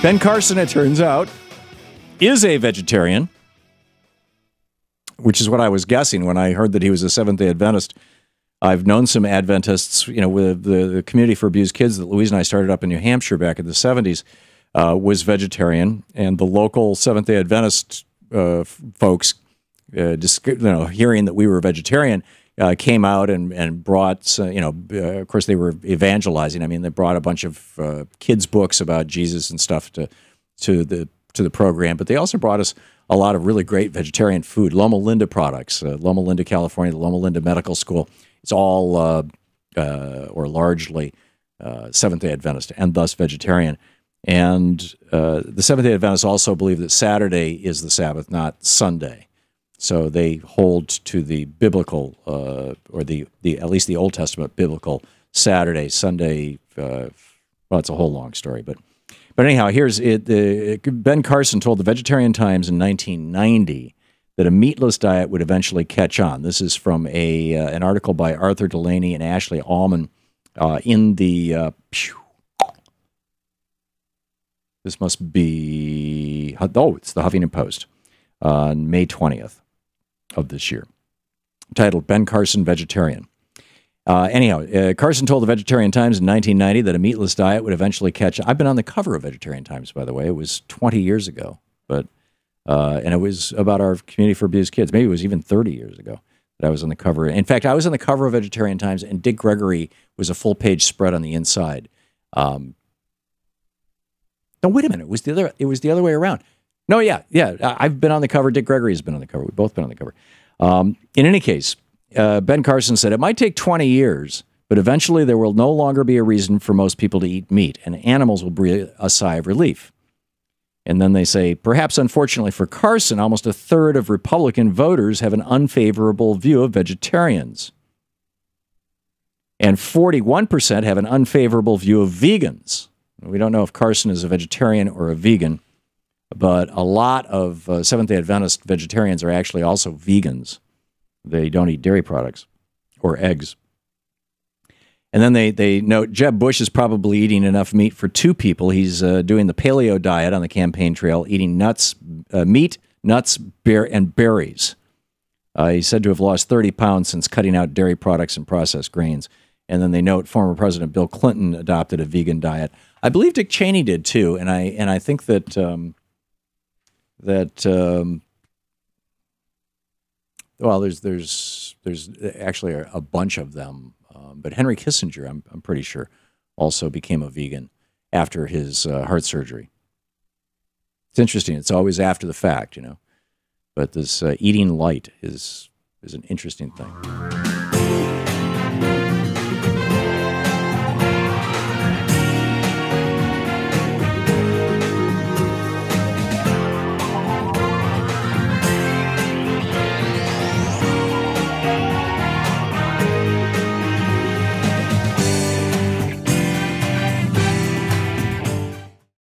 Ben Carson, it turns out, is a vegetarian, which is what I was guessing when I heard that he was a Seventh-day Adventist. I've known some Adventists, with the Community for Abused Kids that Louise and I started up in New Hampshire back in the 70s, was vegetarian, and the local Seventh-day Adventist folks, hearing that we were vegetarian, came out and brought, of course they were evangelizing. I mean, they brought a bunch of kids' books about Jesus and stuff to the program, but they also brought us a lot of really great vegetarian food. Loma Linda products, Loma Linda, California, the Loma Linda Medical School. It's all or largely Seventh-day Adventist and thus vegetarian. And the Seventh-day Adventists also believe that Saturday is the Sabbath, not Sunday. So they hold to the biblical, or the at least the Old Testament biblical Saturday, Sunday. Well, it's a whole long story, but anyhow, here's it. Ben Carson told the Vegetarian Times in 1990 that a meatless diet would eventually catch on. This is from an article by Arthur Delaney and Ashley Allman in the. This must be it's the Huffington Post on May 20th. Of this year, titled Ben Carson Vegetarian. Carson told the Vegetarian Times in 1990 that a meatless diet would eventually catch. I've been on the cover of Vegetarian Times, by the way. It was 20 years ago, but and it was about our Community for Abused Kids. Maybe it was even 30 years ago that I was on the cover. In fact, I was on the cover of Vegetarian Times, and Dick Gregory was a full-page spread on the inside. No, wait a minute. It was the other way around. No, yeah. I've been on the cover. Dick Gregory has been on the cover. We've both been on the cover. In any case, Ben Carson said, it might take 20 years, but eventually there will no longer be a reason for most people to eat meat, and animals will breathe a sigh of relief. And then they say, perhaps unfortunately for Carson, almost a third of Republican voters have an unfavorable view of vegetarians. And 41% have an unfavorable view of vegans. We don't know if Carson is a vegetarian or a vegan. But a lot of Seventh-day Adventist vegetarians are actually also vegans. They don't eat dairy products or eggs. And then they note Jeb Bush is probably eating enough meat for two people. He's doing the paleo diet on the campaign trail, eating meat, nuts, and berries. He's said to have lost 30 pounds since cutting out dairy products and processed grains. And then they note former President Bill Clinton adopted a vegan diet. I believe Dick Cheney did too, and I think that. There's actually a bunch of them, but Henry Kissinger, I'm pretty sure, also became a vegan after his heart surgery. It's interesting. It's always after the fact, but this eating light is an interesting thing.